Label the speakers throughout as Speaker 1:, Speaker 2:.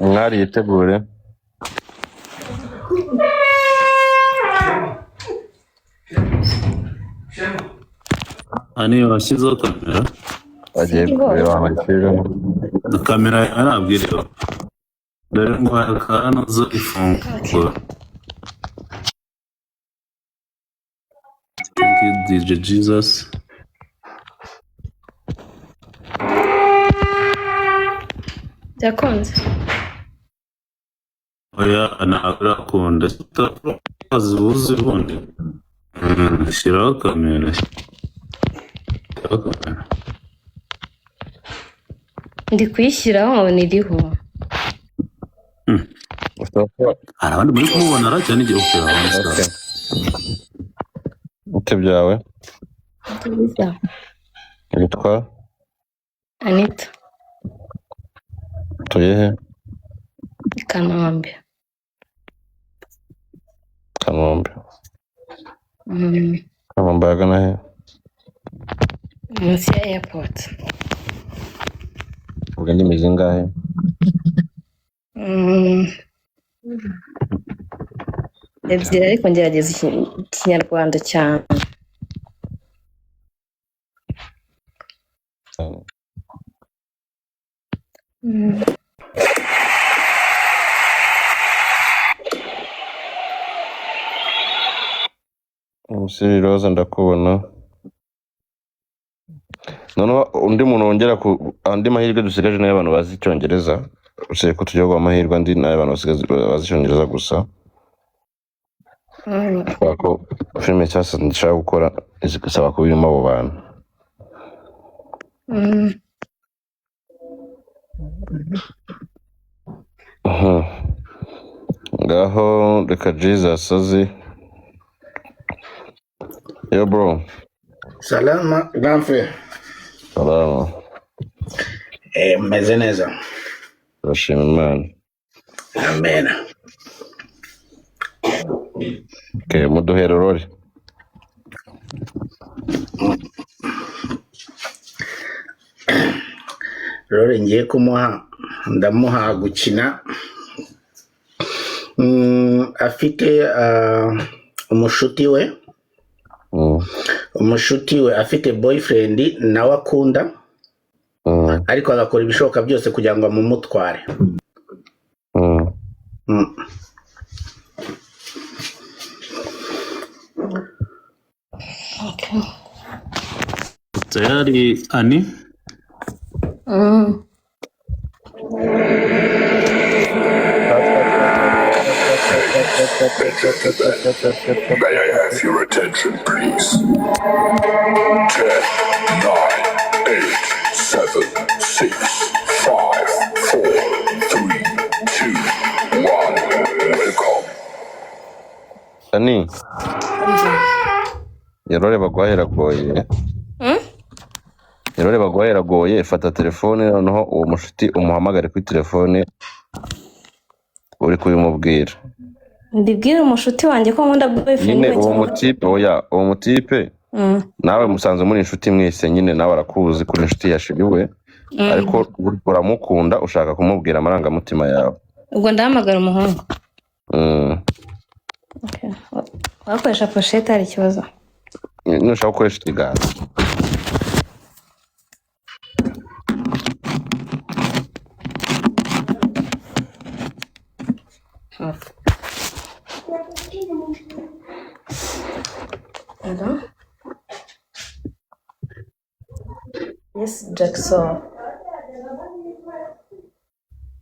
Speaker 1: Mwari yitegure.
Speaker 2: Ani washyizeho kamera?
Speaker 1: Agiye kureba amakirimo.
Speaker 2: Kamera arabwiriwe. Dore ngo akanozo ifungura. Thank you DJ Jesus.
Speaker 3: Byakunze.
Speaker 2: Oya anakunda azibuze ubundi. Shyiraho kamera.
Speaker 3: Ndi kuyishyiraho niriho.
Speaker 2: Hari abandi muri kumubona ara cyane igihe ukira hanze.
Speaker 1: Ute byawe?
Speaker 3: Byiza.
Speaker 1: Witwa?
Speaker 3: Anita.
Speaker 1: Tuyehe?
Speaker 3: Kanombe.
Speaker 1: Kanombe. Kanombe agana he?
Speaker 3: Munsi ya airport.
Speaker 1: Uvuga indimi zingahe?
Speaker 3: Ebyiri ariko ngerageza ikinyarwanda cyane.
Speaker 1: Umusiri Roza ndakubona. Noneho undi muntu wongera ku andi mahirwe dusigaje nayo abantu bazi icyongereza. Useye ko tujya guha amahirwe andi nayo abantu bazi icyongereza gusa. Ko filime cyase ndashaka gukora izisaba kubirimo abo bantu. Ngaho reka Jesus azi. Yo bro.
Speaker 4: Salama Gamfe.
Speaker 1: Salama.
Speaker 4: Meze neza.
Speaker 1: Urashima Imana.
Speaker 4: Amen.
Speaker 1: Okay, muduhera rori.
Speaker 4: Rori ngiye kumuha ndamuha gukina. Afite umushuti we. Umushuti we afite boyfriend nawe akunda. Ariko agakora ibishoboka byose kugira ngo amumutware.
Speaker 3: Okay.
Speaker 2: Tayari Ani?
Speaker 5: May I have your attention, please? 10, 9, 8, 7, 6, 5, 4, 3, 2, 1. Welcome.
Speaker 1: Ani. Yarore bagwahera goye. Yarore bagwahera goye, fata telefone noneho uwo mushuti umuhamagare kuri telefone uri kubimubwira.
Speaker 3: Ndibwira umushuti wanjye ko nkunda boyfriend
Speaker 1: nyine uwo mutipe uwo mutipe nawe musanze muri inshuti mwese nyine nawe arakuzi kuri inshuti yashiriwe ariko uramukunda ushaka kumubwira amarangamutima yawe.
Speaker 3: Ubwo ndahamagara umuhungu. Okay. Wakoresha pochette ari ikibazo.
Speaker 1: Nushaka gukoresha ikiganza.
Speaker 3: Hello? Yes, Jackson.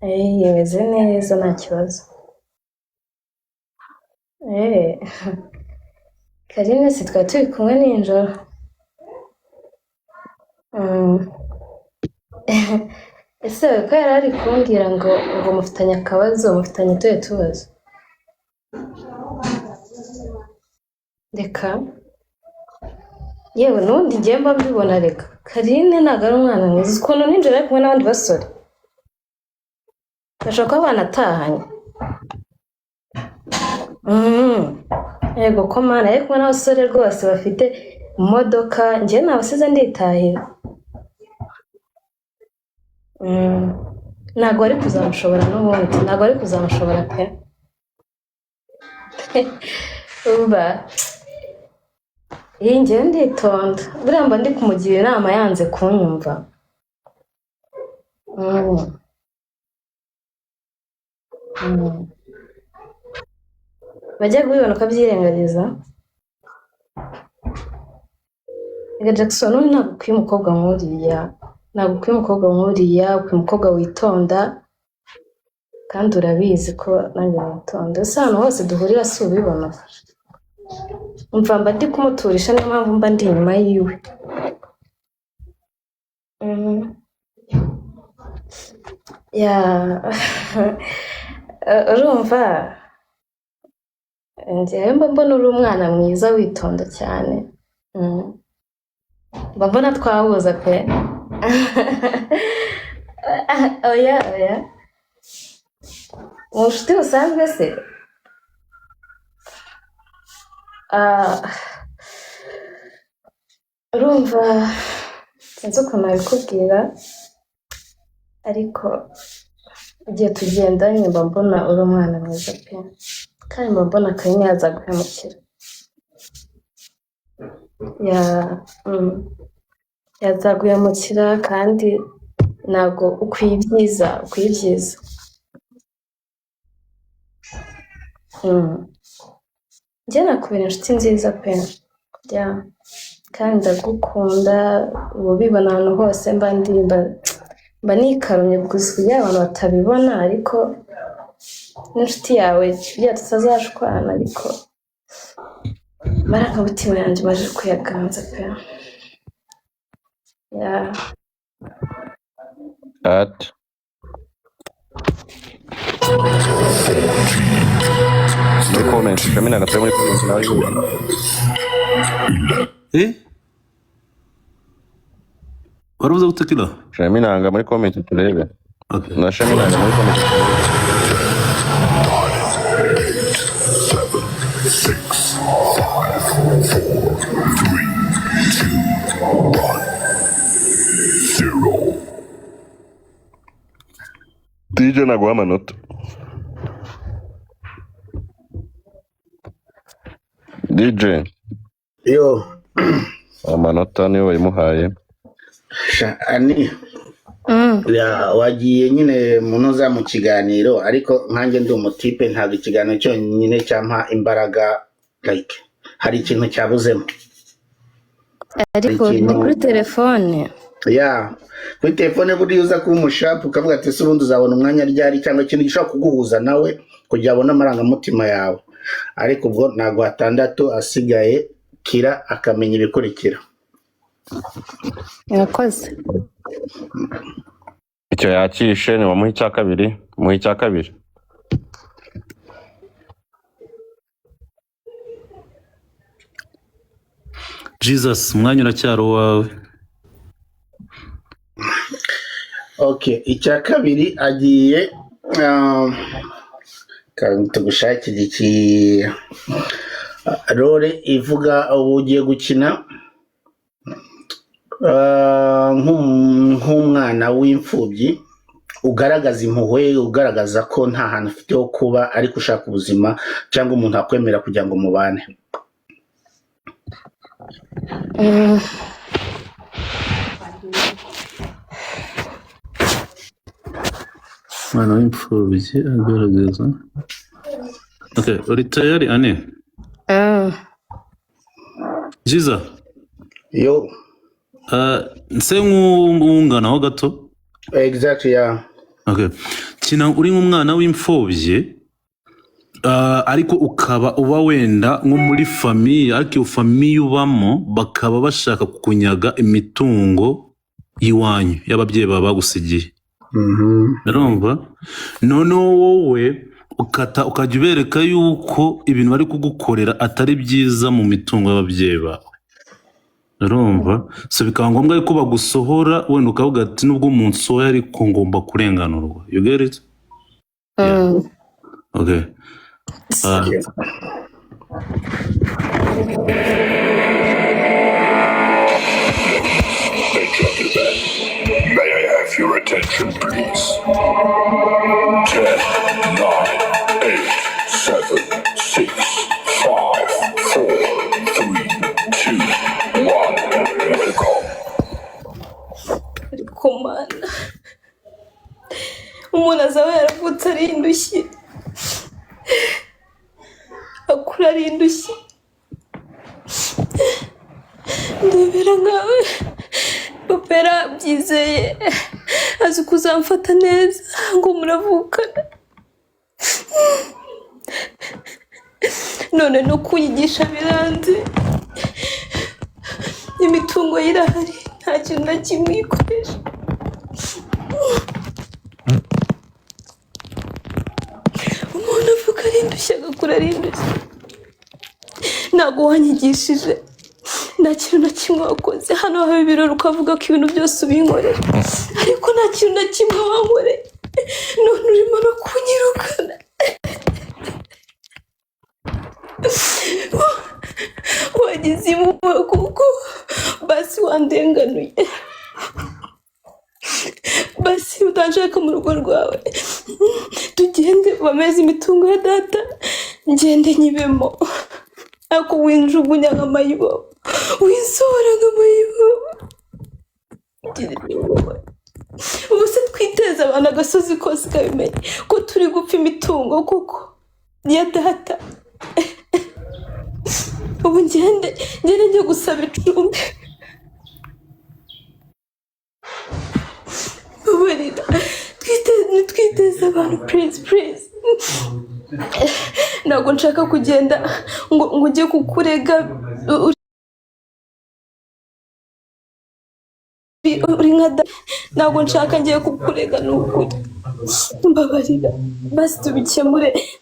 Speaker 3: Yemeze neza nta kibazo. Karine si twari turi kumwe nijoro. Ese ko yari ari kumbwira ngo mufitanye akabazo, mufitanye tuye tubazo. Reka yewe n'undi ngiye mba mbibona reka Karine ntabwo ari umwana mwiza ukuntu ninjoro ari kumwe n'abandi basore bashobora kuba banatahanye. Yego ko mana ari kumwe n'abasore rwose bafite imodoka njye nabasize nditahira. ntabwo ari kuzamushobora n'ubundi ntabwo ari kuzamushobora pe uba iyi ngewe nditonda buriya mba ndi kumugira inama yanze kunyumva bajya kubibona ukabyirengagiza reka Jackson ntabwo ukwiye umukobwa nk'uriya ntabwo ukwiye umukobwa nk'uriya ukwiye umukobwa witonda kandi urabizi ko nanjye nitonda ese ahantu hose duhurira si ubibona umva mba ndi kumuturisha niyo mpamvu mba ndi inyuma yiwe urumva njyewe mba mbona uri umwana mwiza witonda cyane mba mbona twahuza pe oya mu nshuti busanzwe se urumva sinzi ukuntu nabikubwira ariko igihe tugendanye mba mbona uri umwana mwiza pe kandi mba mbona Karine yazaguhemukira yazaguhemukira kandi ntabwo ukwiye ibyiza njye nakubera inshuti nziza pe kandi ndagukunda ubu bibona ahantu hose mba nikarumye gusa kugira abantu batabibona ariko n'inshuti yawe kugira tutazashwana ariko amarangamutima yanjye baje kuyaganza pe
Speaker 1: ati muri comment kamina gatari muri comment nawe yubana
Speaker 2: waravuze gutekera
Speaker 1: Shaminanga muri comment turebe na Shaminanga muri comment turebe
Speaker 5: 0.
Speaker 1: DJ naguha amanota DJ
Speaker 4: yo
Speaker 1: amanota niyo wayimuhaye
Speaker 4: ani wagiye nyine munoza mu kiganiro ariko nkanjye ndi umutipe ntabwo ikiganiro cyonyine cyampa imbaraga like hari ikintu cyabuzemo
Speaker 3: ariko ni kuri telefone
Speaker 4: kuri telefone buriya uza kuba umushapu ukavuga ati ese ubundi uzabona umwanya ryari cyangwa ikintu gishobora kuguhuza nawe kugira abone amarangamutima yawe ariko ubwo ntabwo 6 asigaye kira akamenya ibikurikira
Speaker 3: yakoze
Speaker 1: icyo yakishe ni wamuha icya kabiri muha icya kabiri
Speaker 2: Jesus umwanya uracyari wawe
Speaker 4: icya kabiri agiye tugushakira iki role ivuga ugiye gukina nk'umwana w'imfubyi ugaragaza impuhwe ugaragaza ko nta hantu ufite ho kuba ariko ushaka ubuzima cyangwa umuntu akwemera kugira ngo mubane
Speaker 2: umwana w'imfubyi agaragaza uri tayari ane jiza
Speaker 4: yo
Speaker 2: nse nk'ungana ho gato
Speaker 4: exactly
Speaker 2: kina uri nk'umwana w'imfubyi ariko ukaba uba wenda nko muri famiye ariko iyo famiye ubamo bakaba bashaka kukunyaga imitungo y'iwanyu y'ababyeyi baba bagusigiye urumva noneho wowe ukajya ubereka yuko ibintu bari kugukorera atari byiza mu mitungo y'ababyeyi bawe urumva so bikaba ngombwa yuko bagusohora wenda ukavuga ati nubwo umunsi wowe ariko ngomba kurenganurwa you get it okay
Speaker 5: May I have your attention? Attention, please. 10, 9, 8, 7, 6, 5, 4, 3, 2, 1. Welcome.
Speaker 3: ariko mana umuntu azaba yaravutse ari indushyi akura ari indushyi ndebera nkawe papa yarabyizeye azi kuzamfata neza ngo muravukana none no kunyigisha biranze imitungo irahari nta kintu na kimwe ikoresha umuntu avuga ari indushyi agakura ari indushyi ntabwo wanyigishije nta kintu na kimwe wakoze hano haba ibirori ukavuga ko ibintu byose ubinkorera ariko nta kintu na kimwe wankoreye none urimo no kunyirukana wagize impuhwe kuko basi wandenganuye basi utanshaka mu rugo rwawe tugende bameze imitungo ya data ngende nyibemo ariko winjugunya nk'amayibo winsohora nk'amayibo ubu se twiteza abantu agasozi kose kabimenya ko turi gupfa imitungo kuko ya data ubu ngende njye gusaba icumbi ubarira twiteze abantu please ntabwo nshaka kugenda ngo ujye kukurega uri nka da ntabwo nshaka ngiye kukurega n'ukuri mbabarira basi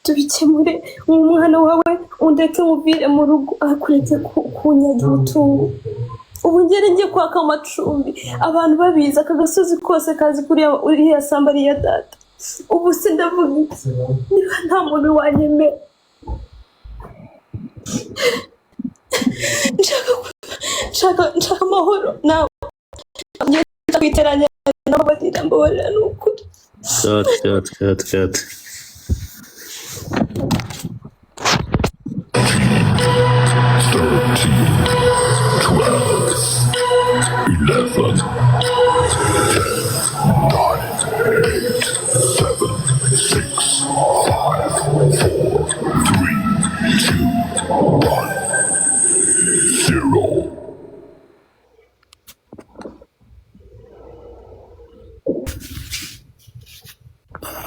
Speaker 3: tubikemure umwana wawe undeke muvire mu rugo akuretse kunyaga umutungo ubu ngere ngiye kwaka amacumbi abantu babizi aka gasozi kose kazi kuriya uriya samba ariya data ubu se ndavuga iki niba nta muntu wanyemera nshaka amahoro nawe kwiteranya n'ababarira mbabarira n'ukuri
Speaker 2: Cut.
Speaker 5: 0.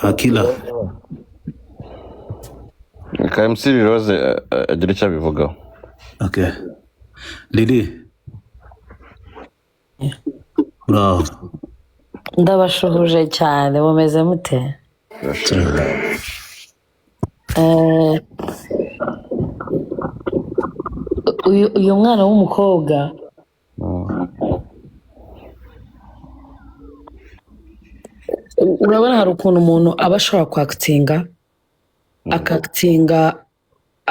Speaker 2: Akila.
Speaker 1: KMC Rose agira icyo abivugaho.
Speaker 2: Okay. Lili. Bravo.
Speaker 6: Ndabashuhuje cyane mumeze mute? Uyu mwana w'umukobwa urabona hari ukuntu umuntu aba ashobora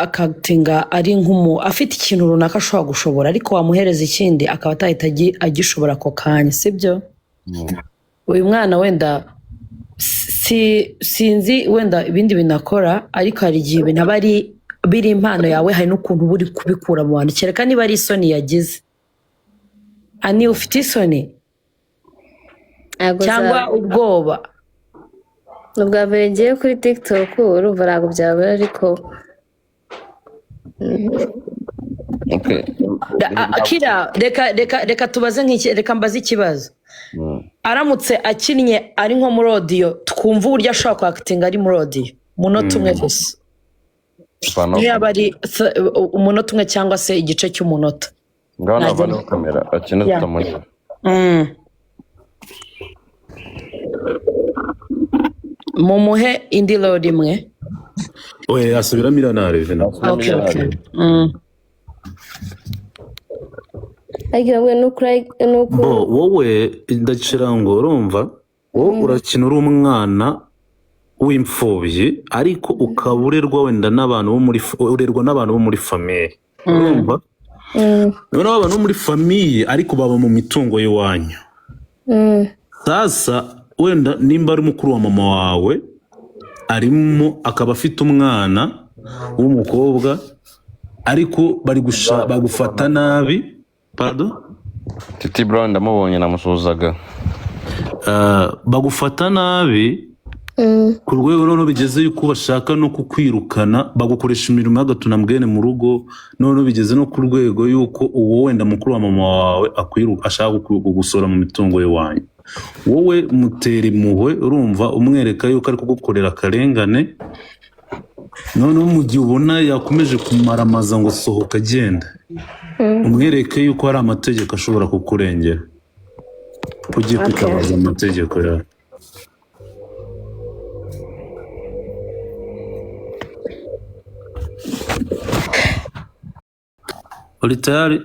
Speaker 6: akagitinga ari afite ikintu runaka ashobora gushobora ariko wamuhereza ikindi akaba atahita agishobora ako kanya sibyo? Uyu mwana wenda sinzi wenda ibindi binakora ariko hari igihe ibintu aba biri impano yawe hari n'ukuntu uba uri kubikura mu bantu kereka niba ari isoni yagize. Ani ufite isoni cyangwa ubwoba?
Speaker 3: ubwa mbere ngiye kuri TikTok urumva ntabwo byabura ariko
Speaker 6: Akira reka tubaze reka mbaze ikibazo. Aramutse akinnye ari nko muri audio twumva uburyo ashobora kwakitinga ari muri audio umunota umwe gusa niba ari umunota umwe cyangwa se igice cy'umunota
Speaker 1: ngaho nabona kamera akina tutamureba.
Speaker 6: Mumuhe indi load imwe.
Speaker 2: Oye asubiramo iranareve na.
Speaker 6: Okay.
Speaker 3: agira ngo nuko
Speaker 2: wowe ndakira ngo urumva wowe urakina uri umwana w'imfubyi ariko ukaburerwa wenda n'abantu bo muri famille urumva noneho abantu bo muri famille ariko baba mu mitungo y'iwanyu sasa wenda nimba ari mukuru wa mama wawe arimo akaba afite umwana w'umukobwa ariko bagufata nabi. Pardon?
Speaker 1: Titi Brown ndamubonye namusuzaga.
Speaker 2: Bagufata nabi ku rwego noneho bigeze yuko bashaka no kukwirukana, bagukoresha imirimo y'agatuna mbwene mu rugo, noneho bigeze no ku rwego yuko uwo wenda mukuru wa mama wawe ashaka kugusora mu mitungo ye wanyu. Wowe mutera impuhwe, urumva umwereka yuko ari kugukorera akarengane, noneho mu gihe ubona yakomeje kumaramaza ngo sohoka agenda, umwereke yuko hari amategeko ashobora kukurengera, ugiye kwitabaza amategeko yawe. Uri tayari?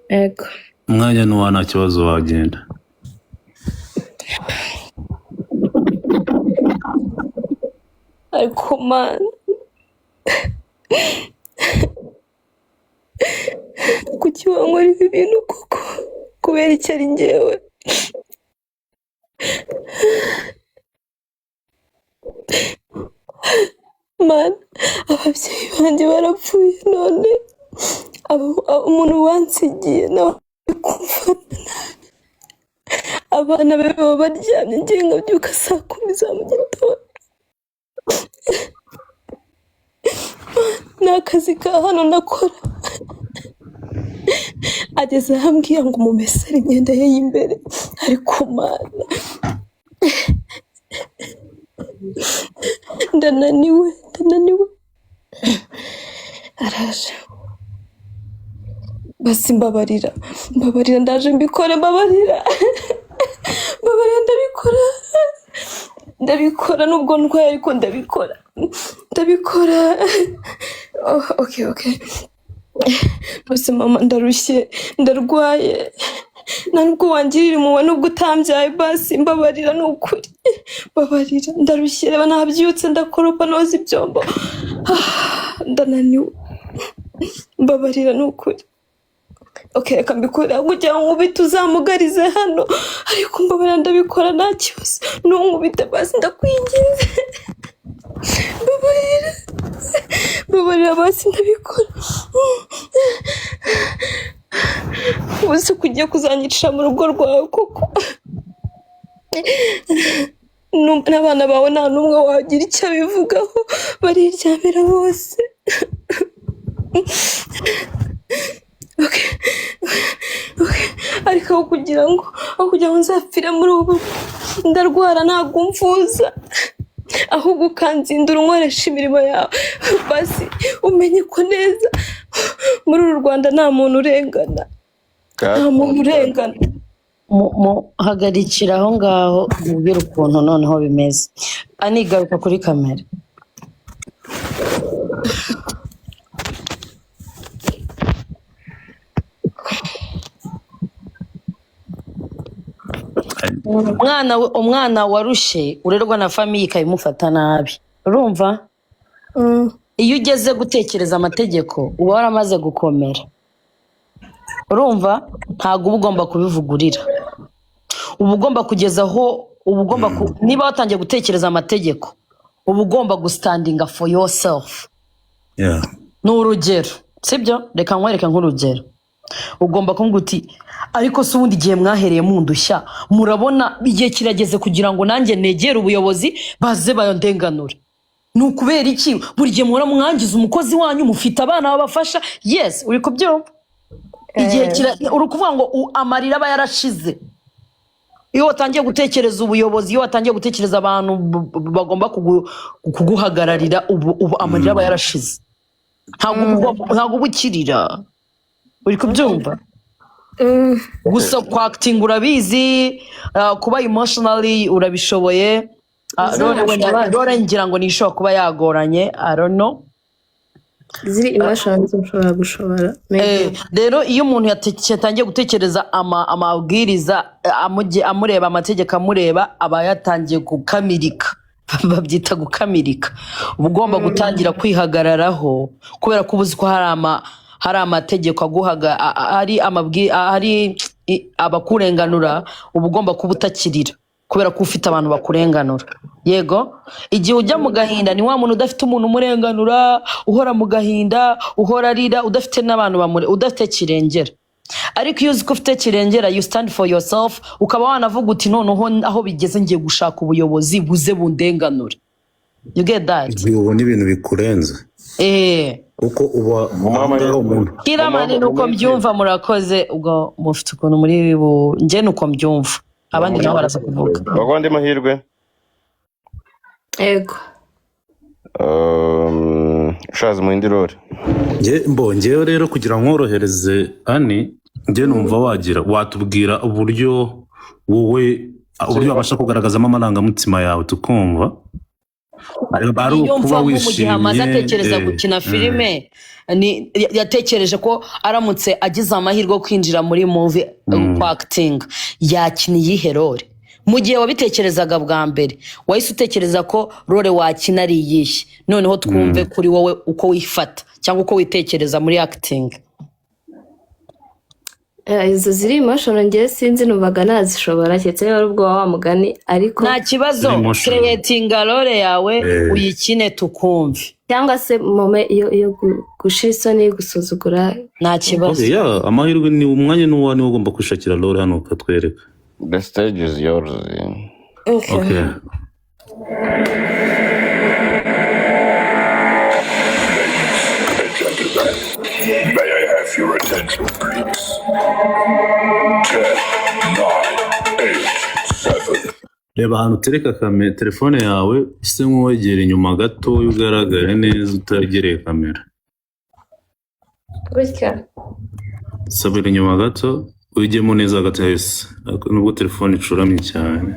Speaker 3: Ego.
Speaker 2: Umwanya nuwa, nta kibazo, wagenda.
Speaker 3: Ariko man, kuki wankora ibi bintu koko? Kubera icyo ari njyewe? Man, ababyeyi banjye barapfuye, none umuntu wansigiye nawe kumfata nabi. Abana be baba baryamye, ngiye nkabyuka saa 10 za mu gitondo. Ni akazi ka hano ndakora. Ageze ahambwira ngo umumesere imyenda ye y'imbere, ariko mana ndananiwe. Araje, basi mbabarira, ndaje mbikore, mbabarira, ndabikora nubwo ndwaye, ariko ndabikora. Okay. Bose mama, ndarushye, ndarwaye, nubwo wangirira impuhwe, nubwo utambyaye, basi mbabarira, nukuri mbabarira, ndarushye, reba nabyutse ndakoropa noza ibyombo, ndananiwe, mbabarira nukuri. Okay, reka mbikore, kugira ngo nkubite uzamugarize hano, ariko mbabarira, ndabikora nta kibazo. Nunkubite basi ndakwinginze, mbabarira basi, ndabikora. Ubuse kugiye kuzanyicisha mu rugo rwawe koko? N'abana bawe nta n'umwe wagira icyo abivugaho, bariryamira bose. Okay. Ariko aho kugira ngo nzapfire muri ubu, ndarwara ntabwo mfuza, ahubwo ukanzindura unkoresha imirimo yawe. Basi umenye ko neza muri uru Rwanda nta muntu urengana,
Speaker 6: hagarikira aho ngaho ubwira ukuntu noneho bimeze. Anigaruka kuri kamera. Umwana warushe urerwa na famiye ikabimufata nabi, urumva? Iyo ugeze gutekereza amategeko uba waramaze gukomera, urumva? Ntabwo uba ugomba kubivugurira, uba ugomba kugezaho, niba watangiye gutekereza amategeko uba ugomba gustandinga for yourself. Ni urugero, sibyo? Reka nkwereke nk'urugero. Ugomba kumbwira uti, ariko se ubundi igihe mwahereye mundushya, murabona igihe kirageze kugira ngo nanjye negere ubuyobozi baze bayondenganure. Ni ukubera iki buri gihe muhora mwangiza umukozi wanyu, mufite abana babafasha? Yes, uri kubyumva? Igihe uri kuvuga ngo amarira aba yarashize. Iyo watangiye gutekereza ubuyobozi, iyo watangiye gutekereza abantu bagomba kuguhagararira, ubu amarira aba yarashize. Ntabwo ubukirira. Uri kubyumva? Gusa kwakitinga urabizi, kuba emotionally urabishoboye. Rora ngira ngo nishobora kuba yagoranye, I don't know.
Speaker 3: Ziri emotions ushobora gushobora.
Speaker 6: Rero iyo umuntu yatangiye gutekereza amabwiriza, amureba amategeko, amureba, aba yatangiye gukamirika. Babyita gukamirika. Uba ugomba gutangira kwihagararaho, kubera ko ubuzi ko hari amategeko hari abakurenganura, uba ugomba kuba utakirira, kubera ko ufite abantu bakurenganura. Yego, igihe ujya mu gahinda ni wa muntu udafite umuntu umurenganura, uhora mu gahinda, uhora arira, udafite n'abantu udafite kirengera. Ariko iyo uzi ko ufite kirengera, you stand for yourself, ukaba wanavuga uti noneho aho bigeze ngiye gushaka ubuyobozi buze bundenganura. You get that?
Speaker 2: Ubona ibintu bikurenze. Uko uba umuntu.
Speaker 6: Kira mani nuko mbyumva murakoze ubwo mufite ukuntu muri nje nuko mbyumva. Abandi nabo baraza kuvuga.
Speaker 1: Bagwande mahirwe.
Speaker 3: Ego.
Speaker 1: Shazi mu indi role.
Speaker 2: Ngewe rero kugira nkorohereze Ani, nge numva watubwira uburyo wowe abasha kugaragazamo amarangamutima yawe tukumva. Ari ukuba wishimye.
Speaker 6: Amaze atekereza gukina filime, yatekereje ko aramutse agize amahirwe yo kwinjira muri movie kwa acting, yakina iyihe role? Mu gihe wabitekerezaga bwa mbere, wahise utekereza ko role wakina ari iyihe? Noneho twumve kuri wowe uko wifata cyangwa uko witekereza muri acting.
Speaker 3: Izo ziri emotional ngiye sinzi numvaga nazishobora cyetse rero ubwo wa mugani, ariko
Speaker 6: nta kibazo, creating role yawe uyikine tukumve,
Speaker 3: cyangwa se mome iyo gushisa ni gusuzugura, nta kibazo.
Speaker 2: Amahirwe ni umwanya n'uwani ugomba kwishakira role hano ukatwereka.
Speaker 1: The stage is yours.
Speaker 3: Okay.
Speaker 5: May I have your attention, please? 10, 9, 8, 7.
Speaker 2: Reba ahantu utereka telefone yawe ise nk'uwegera inyuma gato ugaragare neza utagereye kamera.
Speaker 3: Gutya.
Speaker 2: Sabira inyuma gato ujyemo neza gato hese. Nubwo telefone icuramye cyane.